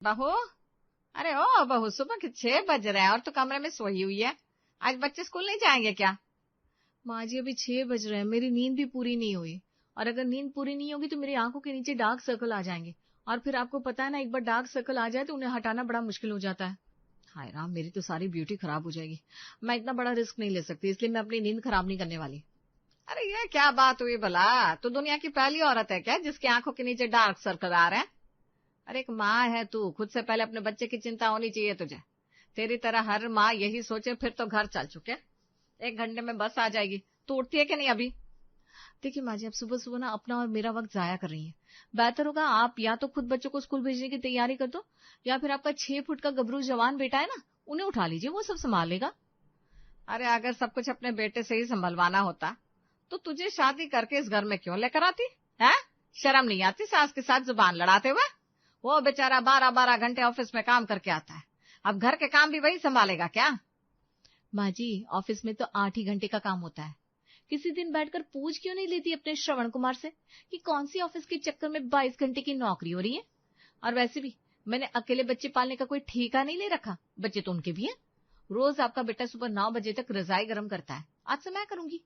बहू, अरे ओ बहू, सुबह के 6 बज रहे हैं और तू कमरे में सोई हुई है। आज बच्चे स्कूल नहीं जाएंगे क्या? माँ जी अभी 6 बज रहे हैं, मेरी नींद भी पूरी नहीं हुई। और अगर नींद पूरी नहीं होगी तो मेरी आंखों के नीचे डार्क सर्कल आ जाएंगे। और फिर आपको पता है ना, एक बार डार्क सर्कल आ जाए तो उन्हें हटाना बड़ा मुश्किल हो जाता है। हाय राम, मेरी तो सारी ब्यूटी खराब हो जाएगी। मैं इतना बड़ा रिस्क नहीं ले सकती, इसलिए मैं अपनी नींद खराब नहीं करने वाली। अरे ये क्या बात हुई भला? तू दुनिया की पहली औरत है क्या जिसकी आंखों के नीचे डार्क सर्कल आ रहे हैं? अरे एक माँ है तू, खुद से पहले अपने बच्चे की चिंता होनी चाहिए तुझे। तेरी तरह हर माँ यही सोचे फिर तो घर चल चुके। 1 घंटे में बस आ जाएगी। तू उठती है कि नहीं अभी? देखिए माँ जी, आप सुबह सुबह ना अपना और मेरा वक्त जाया कर रही हैं। बेहतर होगा आप या तो खुद बच्चों को स्कूल भेजने की तैयारी कर दो, या फिर आपका 6 फुट का गबरू जवान बेटा है ना, उन्हें उठा लीजिए, वो सब संभाल लेगा। अरे अगर सब कुछ अपने बेटे से ही संभलवाना होता तो तुझे शादी करके इस घर में क्यों लेकर आती है? शर्म नहीं आती सास के साथ जुबान लड़ाते हुए? वो बेचारा 12-12 घंटे ऑफिस में काम करके आता है, अब घर के काम भी वही संभालेगा क्या? माँ जी, ऑफिस में तो 8 ही घंटे का काम होता है। किसी दिन बैठकर पूछ क्यों नहीं लेती अपने श्रवण कुमार से कि कौन सी ऑफिस के चक्कर में 22 घंटे की नौकरी हो रही है। और वैसे भी मैंने अकेले बच्चे पालने का कोई ठेका नहीं ले रखा, बच्चे तो उनके भी हैं। रोज आपका बेटा सुबह 9 बजे तक रजाई गर्म करता है, आज से मैं करूंगी।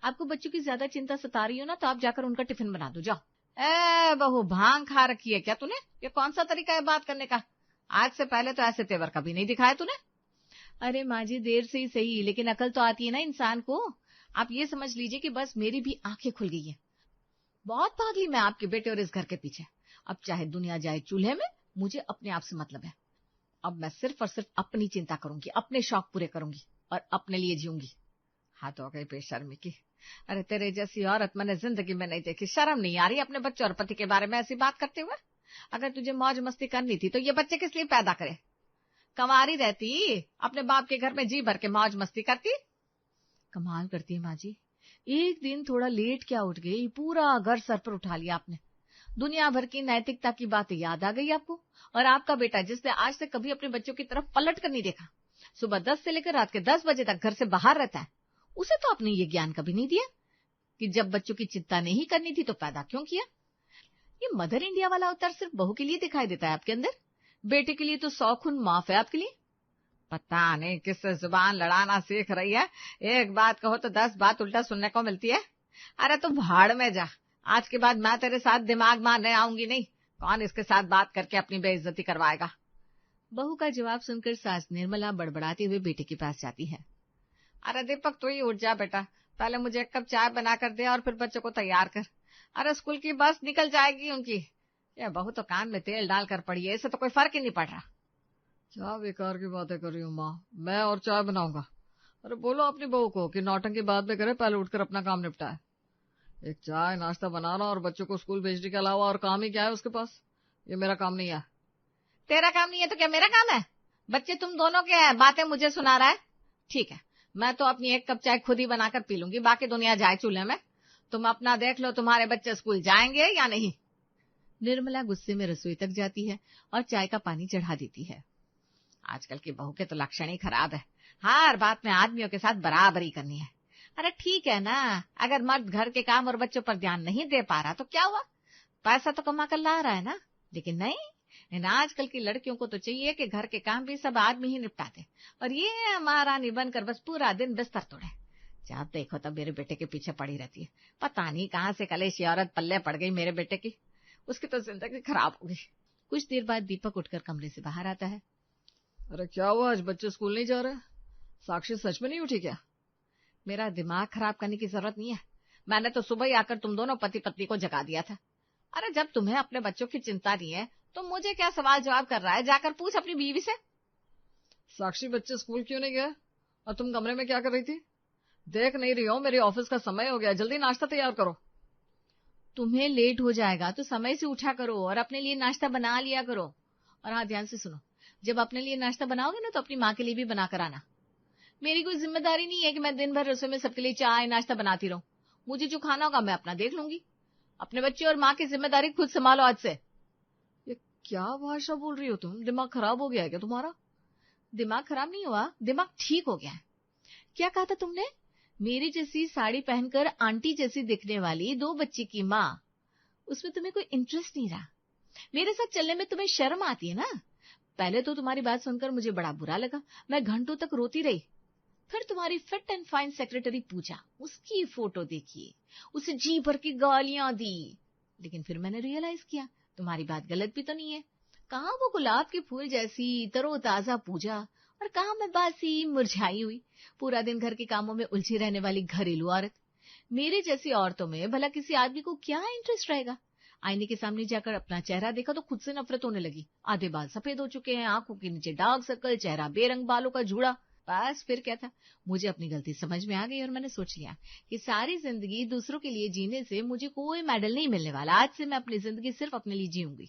आपको बच्चों की ज्यादा चिंता सता रही हो ना, तो आप जाकर उनका टिफिन बना दो, जाओ। ए बहू, भांग खा रखी है क्या तूने? ये कौन सा तरीका है बात करने का? आज से पहले तो ऐसे तेवर कभी नहीं दिखाए तूने। अरे माँ जी, देर से ही सही, लेकिन अकल तो आती है ना इंसान को। आप ये समझ लीजिए कि बस मेरी भी आंखें खुल गई है। बहुत भाग ली मैं आपके बेटे और इस घर के पीछे। अब चाहे दुनिया जाए चूल्हे में, मुझे अपने आप से मतलब है। अब मैं सिर्फ और सिर्फ अपनी चिंता करूंगी, अपने शौक पूरे करूंगी और अपने लिए जीऊंगी। हाथ हो गई बेशर्मी की। अरे तेरे जैसी औरत मैंने जिंदगी में नहीं देखी। शर्म नहीं आ रही अपने बच्चों और पति के बारे में ऐसी बात करते हुए? अगर तुझे मौज मस्ती करनी थी तो ये बच्चे किस लिए पैदा करे? कंवारी रहती अपने बाप के घर में जी भर के मौज मस्ती करती। कमाल करती है माँ जी, एक दिन थोड़ा लेट क्या उठ गई, पूरा घर सर पर उठा लिया आपने। दुनिया भर की नैतिकता की बातें याद आ गई आपको। और आपका बेटा, जिसने आज तक कभी अपने बच्चों की तरफ पलट कर नहीं देखा, सुबह 10 से लेकर रात के 10 बजे तक घर से बाहर रहता है, उसे तो आपने ये ज्ञान कभी नहीं दिया कि जब बच्चों की चिंता नहीं करनी थी तो पैदा क्यों किया। ये मदर इंडिया वाला अवतार सिर्फ बहू के लिए दिखाई देता है आपके अंदर, बेटे के लिए तो 100 खून माफ है आपके लिए। पता नहीं किससे जुबान लड़ाना सीख रही है। एक बात कहो तो 10 बात उल्टा सुनने को मिलती है। अरे तू भाड़ में जा, आज के बाद मैं तेरे साथ दिमाग मारने आऊंगी नहीं। कौन इसके साथ बात करके अपनी बेइज्जती करवाएगा? बहू का जवाब सुनकर सास निर्मला बड़बड़ाते हुए बेटे के पास जाती है। अरे दीपक, तू ही उठ जा बेटा, पहले मुझे 1 कप चाय बना कर दे और फिर बच्चों को तैयार कर। अरे स्कूल की बस निकल जाएगी उनकी। ये बहू तो कान में तेल डालकर पड़ी है, इससे तो कोई फर्क ही नहीं पड़ रहा। क्या बेकार की बातें कर रही हूँ माँ, मैं और चाय बनाऊंगा। अरे बोलो अपनी बहू को कि नौटंकी बाद में करे, पहले उठकर अपना काम निपटाए। एक चाय नाश्ता बनाना और बच्चों को स्कूल भेजने के अलावा और काम ही क्या है उसके पास? ये मेरा काम नहीं है। तेरा काम नहीं है तो क्या मेरा काम है? बच्चे तुम दोनों के हैं, बातें मुझे सुना रहा है। ठीक है, मैं तो अपनी 1 कप चाय खुद ही बनाकर पी लूंगी, बाकी दुनिया जाए चूल्हे में। तुम अपना देख लो, तुम्हारे बच्चे स्कूल जाएंगे या नहीं। निर्मला गुस्से में रसोई तक जाती है और चाय का पानी चढ़ा देती है। आजकल की बहू के तो लक्षण ही खराब है, हर बात में आदमियों के साथ बराबरी करनी है। अरे ठीक है ना, अगर मर्द घर के काम और बच्चों पर ध्यान नहीं दे पा रहा तो क्या हुआ, पैसा तो कमा कर ला रहा है ना। लेकिन नहीं, इन आजकल की लड़कियों को तो चाहिए कि घर के काम भी सब आदमी ही निपटा दे और ये महारानी बनकर बस पूरा दिन बिस्तर तोड़े। जब देखो तब मेरे बेटे के पीछे पड़ी रहती है। पता नहीं कहाँ से कलेशी औरत पल्ले पड़ गई मेरे बेटे की, उसकी तो जिंदगी खराब हो गई। कुछ देर बाद दीपक उठकर कमरे से बाहर आता है। अरे क्या हुआ, आज बच्चे स्कूल नहीं जा रहे? साक्षी सच में नहीं उठी क्या? मेरा दिमाग खराब करने की जरूरत नहीं है, मैंने तो सुबह ही आकर तुम दोनों पति पत्नी को जगा दिया था। अरे जब तुम्हें अपने बच्चों की चिंता नहीं है तो मुझे क्या सवाल जवाब कर रहा है, जाकर पूछ अपनी बीवी से। साक्षी, बच्चे स्कूल क्यों नहीं गए और तुम कमरे में क्या कर रही थी? देख नहीं रही हो मेरी ऑफिस का समय हो गया, जल्दी नाश्ता तैयार करो। तुम्हें लेट हो जाएगा तो समय से उठा करो और अपने लिए नाश्ता बना लिया करो। और हाँ, ध्यान से सुनो, जब अपने लिए नाश्ता बनाओगे ना तो अपनी माँ के लिए भी बना कर आना। मेरी कोई जिम्मेदारी नहीं है कि मैं दिन भर रसोई में सबके लिए चाय नाश्ता बनाती रहूं। मुझे जो खाना होगा मैं अपना देख लूंगी। अपने बच्चे और माँ की जिम्मेदारी खुद संभालो आज से। ये क्या भाषा बोल रही हो तुम? दिमाग खराब हो गया है क्या तुम्हारा? दिमाग खराब नहीं हुआ, दिमाग ठीक हो गया है। क्या कहा था तुमने? मेरी जैसी साड़ी पहनकर आंटी जैसी दिखने वाली 2 बच्ची की माँ, उसमें तुम्हें कोई इंटरेस्ट नहीं रहा। मेरे साथ चलने में तुम्हें शर्म आती है ना? पहले तो तुम्हारी बात सुनकर मुझे बड़ा बुरा लगा, मैं घंटों तक रोती रही। फिर तुम्हारी फिट एंड फाइन सेक्रेटरी पूछा, उसकी फोटो देखी, उसे जी भर की गालियां दी। लेकिन फिर मैंने रियलाइज किया तुम्हारी बात गलत भी तो नहीं है। कहाँ वो गुलाब के फूल जैसी तरोताजा पूजा, और कहाँ मैं बासी मुरझाई हुई पूरा दिन घर के कामों में उलझी रहने वाली घरेलू औरत। मेरे जैसी औरतों में भला किसी आदमी को क्या इंटरेस्ट रहेगा? आईने के सामने जाकर अपना चेहरा देखा तो खुद से नफरत होने लगी। आधे बाल सफेद हो चुके हैं, आंखों के नीचे डार्क सर्कल, चेहरा बेरंग बालों का जूड़ा। बस फिर क्या था, मुझे अपनी गलती समझ में आ गई और मैंने सोच लिया कि सारी जिंदगी दूसरों के लिए जीने से मुझे कोई मेडल नहीं मिलने वाला। आज से मैं अपनी जिंदगी सिर्फ अपने लिए जीऊंगी।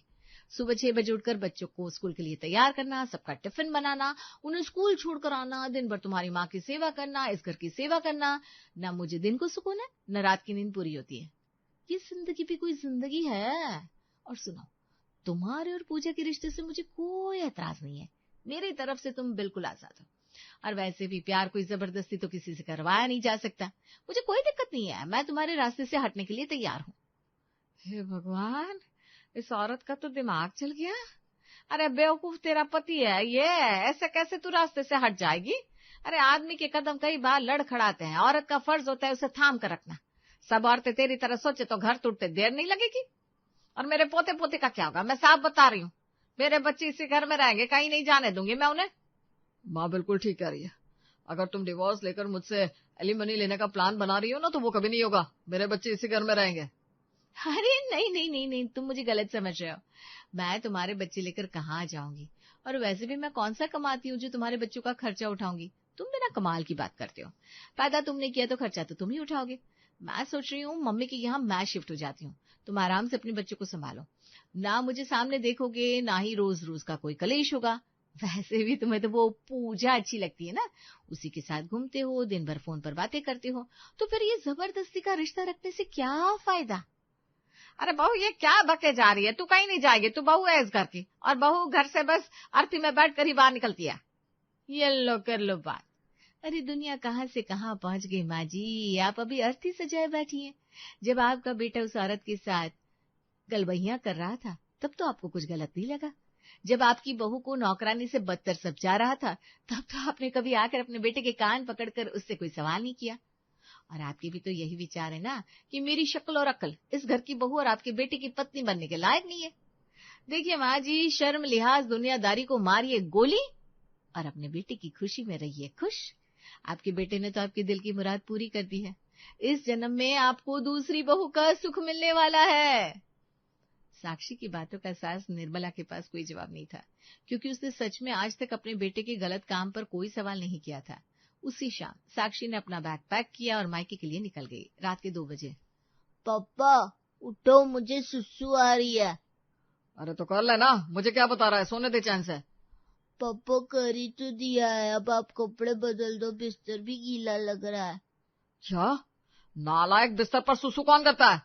सुबह 6 बजे उठकर बच्चों को स्कूल के लिए तैयार करना, सबका टिफिन बनाना, उन्हें स्कूल छोड़कर आना, दिन भर तुम्हारी माँ की सेवा करना, इस घर की सेवा करना। न मुझे दिन को सुकून है, न रात की नींद पूरी होती है। ये जिंदगी भी कोई जिंदगी है? और सुनो, तुम्हारे और पूजा के रिश्ते से मुझे कोई एतराज नहीं है। मेरी तरफ से तुम बिल्कुल आजाद हो। और वैसे भी प्यार कोई जबरदस्ती तो किसी से करवाया नहीं जा सकता। मुझे कोई दिक्कत नहीं है, मैं तुम्हारे रास्ते से हटने के लिए तैयार हूँ। हे भगवान, इस औरत का तो दिमाग चल गया। अरे बेवकूफ तेरा पति है ये, ऐसे कैसे तू रास्ते से हट जाएगी? अरे आदमी के कदम कई बार लड़खड़ाते हैं, औरत का फर्ज होता है उसे थाम कर रखना। सब औरतें तेरी तरह सोचे तो घर टूटते देर नहीं लगेगी। और मेरे पोते पोते का क्या होगा? मैं साफ बता रही हूँ, मेरे बच्चे इसी घर में रहेंगे, कहीं नहीं जाने दूंगी मैं उन्हें। माँ बिल्कुल ठीक कह रही है। अगर तुम डिवोर्स लेकर मुझसे एलिमनी लेने का प्लान बना रही हो ना, तो वो कभी नहीं होगा। मेरे बच्चे इसी घर में रहेंगे। अरे नहीं नहीं नहीं नहीं, तुम मुझे गलत समझ रहे हो। मैं तुम्हारे बच्चे लेकर कहाँ जाऊंगी? और वैसे भी मैं कौन सा कमाती हूँ जो तुम्हारे बच्चों का खर्चा उठाऊंगी? तुम बिना कमाल की बात करते हो। पैदा तुमने किया तो खर्चा तो तुम ही उठाओगे। मैं सोच रही हूँ मम्मी के यहाँ मैं शिफ्ट हो जाती हूँ, तुम आराम से अपने बच्चों को संभालो। ना मुझे सामने देखोगे, ना ही रोज रोज का कोई कलेश होगा। वैसे भी तुम्हें तो वो पूजा अच्छी लगती है ना, उसी के साथ घूमते हो, दिन भर फोन पर बातें करते हो, तो फिर ये जबरदस्ती का रिश्ता रखने से क्या फायदा? अरे बहू ये क्या बके जा रही है? तू कहीं नहीं जाएगी, तू बहू है इस घर की, और बहू घर से बस अर्थी में बैठ कर ही बाहर निकलती है। ये लो कर लो बात। अरे दुनिया कहाँ से कहाँ पहुंच गई माँ जी, आप अभी अर्थी सजाए बैठी हैं। जब आपका बेटा उस औरत के साथ गलबहियां कर रहा था तब तो आपको कुछ गलत नहीं लगा। जब आपकी बहू को नौकरानी से बदतर समझा रहा था तब तो आपने कभी आकर अपने बेटे के कान पकड़कर उससे कोई सवाल नहीं किया। और आपके भी तो यही विचार है ना कि मेरी शक्ल और अकल इस घर की बहू और आपके बेटे की पत्नी बनने के लायक नहीं है। देखिए माँ जी, शर्म लिहाज दुनियादारी को मारिए गोली और अपने बेटे की खुशी में रहिए खुश। आपके बेटे ने तो आपके दिल की मुराद पूरी कर दी है। इस जन्म में आपको दूसरी बहू का सुख मिलने वाला है। साक्षी की बातों का एहसास निर्मला के पास कोई जवाब नहीं था, क्योंकि उसने सच में आज तक अपने बेटे के गलत काम पर कोई सवाल नहीं किया था। उसी शाम साक्षी ने अपना बैग पैक किया और मायके के लिए निकल गई। रात के 2 बजे। पापा उठो, मुझे सुसु आ रही है। अरे तो कर लेना, मुझे क्या बता रहा है, सोने दे चैन से। पापा कर ही तो दिया है, अब आप कपड़े बदल दो, बिस्तर भी गीला लग रहा है। क्या नालायक, बिस्तर पर सुसु कौन करता है?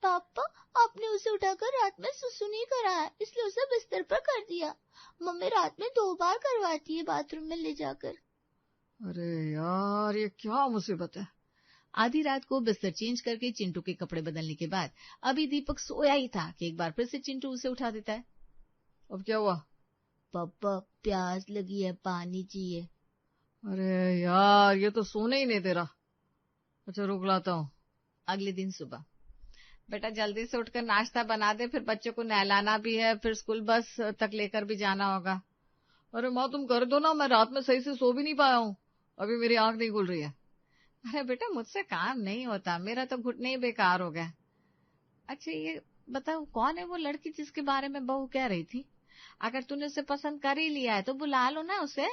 पापा आपने उसे उठाकर रात में सुसु नहीं करा है, इसलिए उसे बिस्तर पर कर दिया। मम्मी रात में 2 बार करवाती है बाथरूम में ले जाकर। अरे यार ये क्या मुसीबत है। आधी रात को बिस्तर चेंज करके चिंटू के कपड़े बदलने के बाद अभी दीपक सोया ही था कि एक बार फिर से चिंटू उसे उठा देता है। अब क्या हुआ? पापा प्यास लगी है, पानी चाहिए। अरे यार ये तो सोने ही नहीं दे रहा। अच्छा रुक लाता हूँ। अगले दिन सुबह। बेटा जल्दी से उठकर नाश्ता बना दे, फिर बच्चों को नहलाना भी है, फिर स्कूल बस तक लेकर भी जाना होगा। अरे माँ तुम कर दो ना, मैं रात में सही से सो भी नहीं पाया हूँ, अभी मेरी आंख नहीं खुल रही है। अरे बेटा मुझसे काम नहीं होता, मेरा तो घुटने ही बेकार हो गया। अच्छा ये बताओ, कौन है वो लड़की जिसके बारे में बहू कह रही थी? अगर तूने उसे पसंद कर ही लिया है तो बुला लो ना उसे,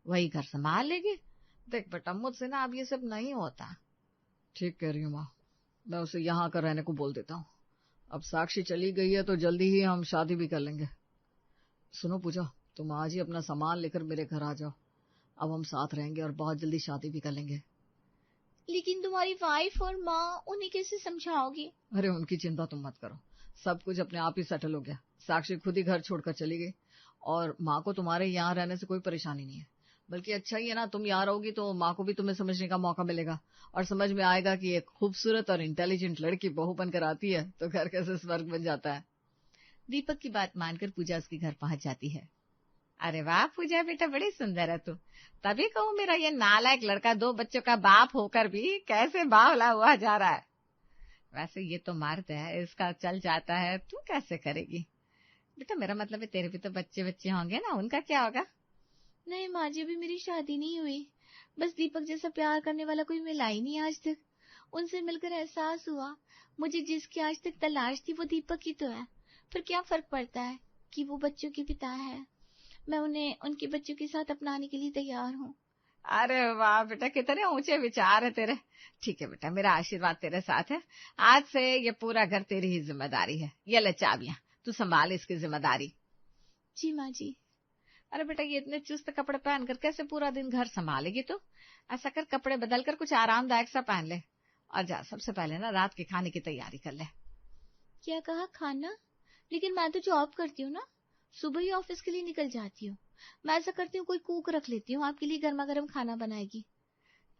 वही घर संभाल लेगी। देख बेटा मुझसे ना अब ये सब नहीं होता। ठीक कह रही हूँ माँ, मैं उसे यहाँ आकर रहने को बोल देता हूँ। अब साक्षी चली गई है तो जल्दी ही हम शादी भी कर लेंगे। सुनो पूजा, तुम आज ही अपना सामान लेकर मेरे घर आ जाओ, अब हम साथ रहेंगे और बहुत जल्दी शादी भी कर लेंगे। लेकिन तुम्हारी वाइफ और माँ, उन्हें कैसे समझाओगी? अरे उनकी चिंता तुम मत करो, सब कुछ अपने आप ही सेटल हो गया। साक्षी खुद ही घर छोड़कर चली गई और माँ को तुम्हारे यहाँ रहने से कोई परेशानी नहीं है। बल्कि अच्छा ही है ना, तुम यहाँ रहोगी तो माँ को भी तुम्हें समझने का मौका मिलेगा और समझ में आएगा कि एक खूबसूरत और इंटेलिजेंट लड़की बहू बनकर आती है तो घर कैसे स्वर्ग बन जाता है। दीपक की बात मानकर पूजा उसके घर पहुंच जाती है। अरे वाह पूजा बेटा, बड़ी सुंदर है तू। तभी कहूँ मेरा ये नालायक लड़का 2 बच्चों का बाप होकर भी कैसे बावला हुआ जा रहा है। वैसे ये तो मर्द है, इसका चल जाता है, तू कैसे करेगी बेटा? मेरा मतलब है तेरे भी तो बच्चे होंगे ना, उनका क्या होगा? नहीं माँ जी, अभी मेरी शादी नहीं हुई। बस दीपक जैसा प्यार करने वाला कोई मिला ही नहीं आज तक। उनसे मिलकर एहसास हुआ मुझे जिसकी आज तक तलाश थी वो दीपक ही तो है। पर क्या फर्क पड़ता है कि वो बच्चों के पिता है। मैं उन्हें उनके बच्चों के साथ अपनाने के लिए तैयार हूँ। अरे वाह बेटा, कितने ऊंचे विचार है तेरे। ठीक है बेटा, मेरा आशीर्वाद तेरे साथ है। आज से ये पूरा घर तेरी ही जिम्मेदारी है। ये ले चाबियां, तू संभाल इसकी जिम्मेदारी। जी माँ जी। अरे बेटा, ये इतने चुस्त कपड़े पहनकर कैसे पूरा दिन घर संभालेगी? तो ऐसा कर, कपड़े बदलकर कुछ आरामदायक सा पहन ले और जा सबसे पहले ना रात के खाने की तैयारी कर ले। क्या कहा? खाना? लेकिन मैं तो जॉब करती हूँ ना, सुबह ही ऑफिस के लिए निकल जाती हूँ। मैं ऐसा करती हूँ कोई कुक रख लेती हूँ, आपके लिए गर्मा गर्म खाना बनाएगी।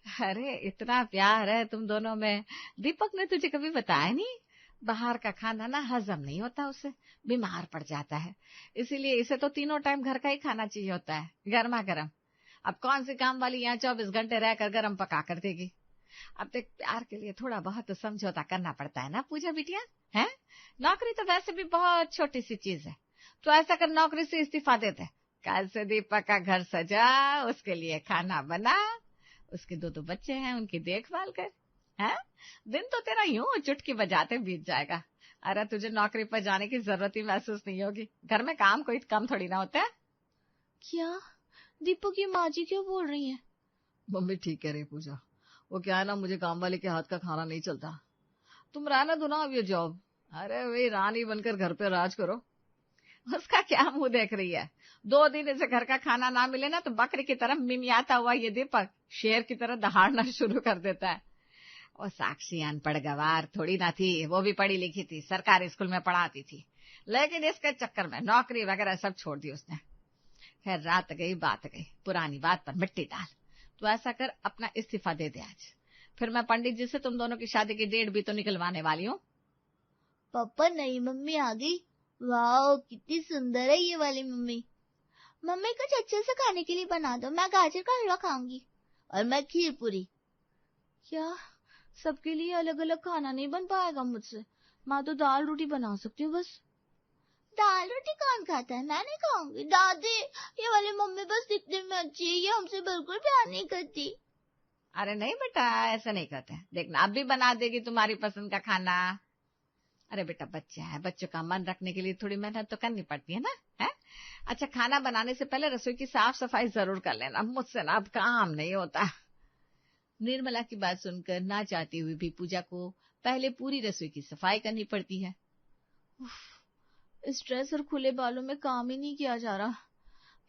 अरे इतना प्यार है तुम दोनों में। दीपक ने तुझे कभी बताया नहीं? बाहर का खाना ना हजम नहीं होता, उससे बीमार पड़ जाता है। इसीलिए इसे तो तीनों टाइम घर का ही खाना चाहिए होता है, गर्मा गर्म। अब कौन सी काम वाली यहाँ 24 घंटे रहकर गर्म पका कर देगी? अब देख, प्यार के लिए थोड़ा बहुत तो समझौता करना पड़ता है ना पूजा बिटिया, है? नौकरी तो वैसे भी बहुत छोटी सी चीज है। तो ऐसा कर, नौकरी से इस्तीफा दे दे। कल से दीपक का घर सजा, उसके लिए खाना बना, उसके 2 बच्चे हैं, उनकी देखभाल कर। है? दिन तो तेरा यूं चुटकी बजाते बीत जाएगा। अरे तुझे नौकरी पर जाने की जरूरत ही महसूस नहीं होगी। घर में काम कोई कम थोड़ी ना होता है। क्या दीपक की माँ जी क्यों बोल रही है? मम्मी ठीक कह रही पूजा। वो क्या है ना, मुझे काम वाले के हाथ का खाना नहीं चलता। तुम रहना दो ना अब ये जॉब। अरे वही रानी बनकर घर पे राज करो। उसका क्या मुंह देख रही है? 2 दिन इसे घर का खाना ना मिले ना तो बकरी की तरह मिमियाता हुआ ये दीपक शेर की तरह दहाड़ना शुरू कर देता है। और साक्षी अनपढ़ गवार थोड़ी ना थी, वो भी पढ़ी लिखी थी, सरकारी स्कूल में पढ़ाती थी। लेकिन इसके चक्कर में नौकरी वगैरह सब छोड़ दी उसने। खैर, रात गई बात गई, पुरानी बात पर मिट्टी डाल। तो ऐसा कर, अपना इस्तीफा दे दे आज। फिर मैं पंडित जी से तुम दोनों की शादी की डेट भी तो निकलवाने वाली हूँ। पापा नहीं, मम्मी आ गई। वाह, कितनी सुंदर है ये वाली मम्मी। मम्मी कुछ अच्छे से खाने के लिए बना दो, मैं गाजर का हलवा खाऊंगी और मैं खीर पूरी। क्या सबके लिए अलग अलग खाना नहीं बन पाएगा मुझसे? मैं तो दाल रोटी बना सकती हूँ बस। दाल रोटी कौन खाता है? मैं नहीं खाऊंगी। दादी, ये वाली मम्मी बस दिखने में अच्छी है, ये हमसे बिल्कुल प्यार नहीं करती। अरे नहीं बेटा, ऐसा नहीं करते। देखना, अब भी बना देगी तुम्हारी पसंद का खाना। अरे बेटा, बच्चे हैं, बच्चों का मन रखने के लिए थोड़ी मेहनत तो करनी पड़ती है ना, है? अच्छा, खाना बनाने से पहले रसोई की साफ सफाई जरूर कर लेना। मुझसे ना अब काम नहीं होता। निर्मला की बात सुनकर ना चाहती हुई भी पूजा को पहले पूरी रसोई की सफाई करनी पड़ती है। स्ट्रेस और खुले बालों में काम ही नहीं किया जा रहा।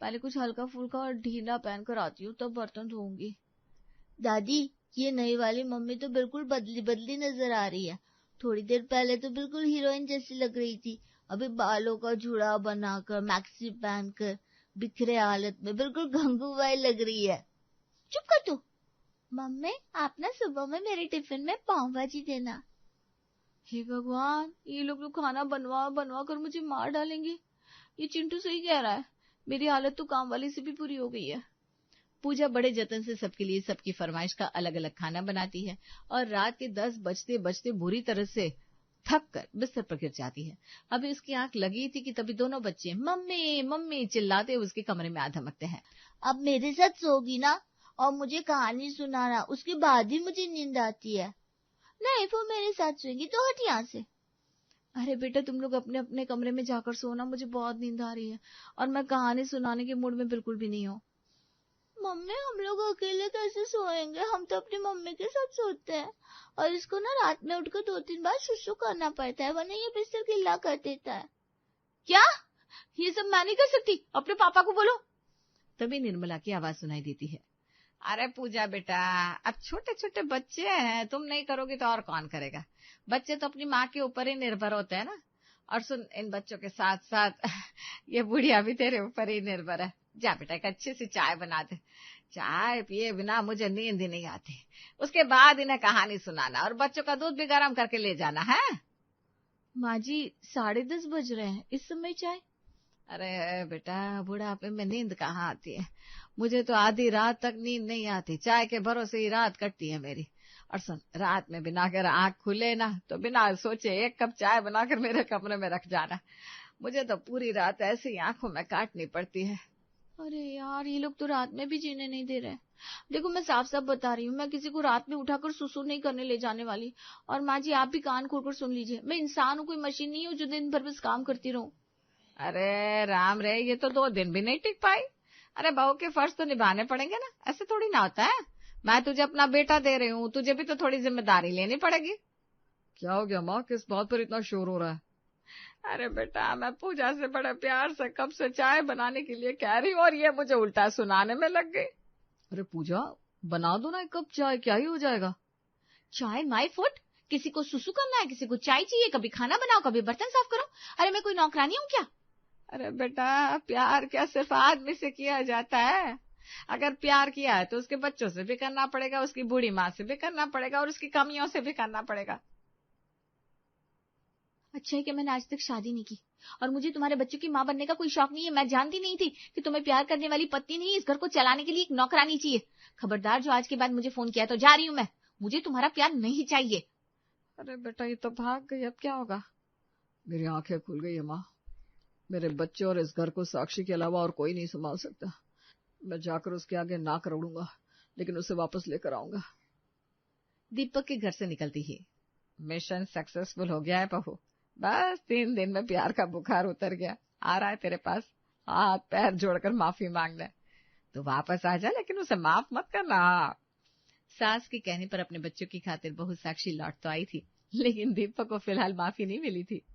पहले कुछ हल्का फुल्का और ढीला पहन कर आती हूँ, तब बर्तन धोऊंगी। दादी, ये नई वाली मम्मी तो बिल्कुल बदली बदली नजर आ रही है। थोड़ी देर पहले तो बिल्कुल हीरोइन जैसी लग रही थी, अभी बालों का जूड़ा बनाकर, मैक्सी पहनकर, बिखरे हालत में बिल्कुल गंगूबाई लग रही है। चुप कर तू। मम्मी, आप ना सुबह में मेरे टिफिन में पाव भाजी देना। हे भगवान, ये लोग तो खाना बनवा बनवा कर मुझे मार डालेंगे। ये चिंटू सही कह रहा है, मेरी हालत तो काम वाली से भी पूरी हो गई है। पूजा बड़े जतन से सबके लिए सबकी फरमाइश का अलग अलग खाना बनाती है और रात के 10 बजते बजते बुरी तरह से थक कर बिस्तर पर गिर जाती है। अभी उसकी आंख लगी थी कि तभी दोनों बच्चे मम्मी मम्मी चिल्लाते उसके कमरे में आ धमकते हैं। अब मेरे साथ सोगी ना और मुझे कहानी सुनाना, उसके बाद ही मुझे नींद आती है। नहीं, वो मेरे साथ सोएंगी तो हट यहाँ से। अरे बेटा, तुम लोग अपने अपने कमरे में जाकर सोना, मुझे बहुत नींद आ रही है और मैं कहानी सुनाने के मूड में बिल्कुल भी नहीं हूँ। मम्मी, हम लोग अकेले कैसे सोएंगे? हम तो अपनी मम्मी के साथ सोते हैं और इसको ना रात में उठकर 2-3 बार सुसु करना पड़ता है, वरना ये बिस्तर गिल्ला कर देता है। क्या? ये सब मैं नहीं कर सकती, अपने पापा को बोलो। तभी निर्मला की आवाज सुनाई देती है। अरे पूजा बेटा, अब छोटे छोटे बच्चे हैं, तुम नहीं करोगी तो और कौन करेगा? बच्चे तो अपनी माँ के ऊपर ही निर्भर होते हैं ना। और सुन, इन बच्चों के साथ साथ ये बुढ़िया भी तेरे ऊपर ही निर्भर है। जा बेटा, एक अच्छी सी चाय बना दे। चाय पिए बिना मुझे नींद ही नहीं आती। उसके बाद इन्हें कहानी सुनाना और बच्चों का दूध भी गर्म करके ले जाना है। माँ जी, 10:30 बज रहे हैं, इस समय चाय? अरे बेटा, बुढ़ापे में नींद कहाँ आती है। मुझे तो आधी रात तक नींद नहीं आती, चाय के भरोसे ही रात कटती है मेरी। और सुन, रात में बिना कर आंख खुले ना तो बिना सोचे एक कप चाय बनाकर मेरे कमरे में रख जाना। मुझे तो पूरी रात ऐसे ही आंखों में काटनी पड़ती है। अरे यार, ये लोग तो रात में भी जीने नहीं दे रहे। देखो, मैं साफ साफ बता रही हूँ, मैं किसी को रात में उठाकर सुसु नहीं करने ले जाने वाली। और माँ जी, आप भी कान खोलकर सुन लीजिए, मैं इंसान हूँ, कोई मशीन नहीं हूँ जो दिन भर बस काम करती रहूं। अरे राम रे, ये तो 2 दिन भी नहीं टिक पाई। अरे बहू के फर्ज तो निभाने पड़ेंगे ना, ऐसे थोड़ी ना होता है। मैं तुझे अपना बेटा दे रही हूँ, तुझे भी तो थोड़ी जिम्मेदारी लेनी पड़ेगी। क्या हो गया माँ, किस बात पर इतना शोर हो रहा है? अरे बेटा, मैं पूजा से बड़े प्यार से कब से चाय बनाने के लिए कह रही हूँ और ये मुझे उल्टा सुनाने में लग गई। अरे पूजा, बना दो ना एक कप चाय, क्या ही हो जाएगा। चाय माय फुट, किसी को सुसु करना है, किसी को चाय चाहिए, कभी खाना बनाओ, कभी बर्तन साफ करो। अरे मैं कोई नौकरानी हूँ क्या? अरे बेटा, प्यार क्या सिर्फ आदमी से किया जाता है? अगर प्यार किया है तो उसके बच्चों से भी करना पड़ेगा, उसकी बूढ़ी माँ से भी करना पड़ेगा और उसकी कमियों से भी करना पड़ेगा। अच्छा है कि मैंने आज तक शादी नहीं की और मुझे तुम्हारे बच्चों की माँ बनने का कोई शौक नहीं है। मैं जानती नहीं थी कि तुम्हें प्यार करने वाली पत्नी नहीं, इस घर को चलाने के लिए एक नौकरानी चाहिए। खबरदार, जो आज के बाद मुझे फोन किया तो जा रही हूँ मैं। मुझे तुम्हारा प्यार नहीं चाहिए। अरे बेटा, ये तो भाग गई, अब क्या होगा? मेरी आंखें खुल गई है माँ। मेरे बच्चे और इस घर को साक्षी के अलावा और कोई नहीं संभाल सकता। मैं जाकर उसके आगे नाक रगड़ूंगा, लेकिन उसे वापस लेकर आऊंगा। दीपक के घर से निकलती ही, मिशन सक्सेसफुल हो गया है बहू। बस 3 दिन में प्यार का बुखार उतर गया। आ रहा है तेरे पास हाथ पैर जोड़कर माफी मांगने। तो वापस आ जा, लेकिन उसे माफ मत करना। सास के कहने पर अपने बच्चों की खातिर बहू साक्षी लौट तो आई थी, लेकिन दीपक को फिलहाल माफी नहीं मिली थी।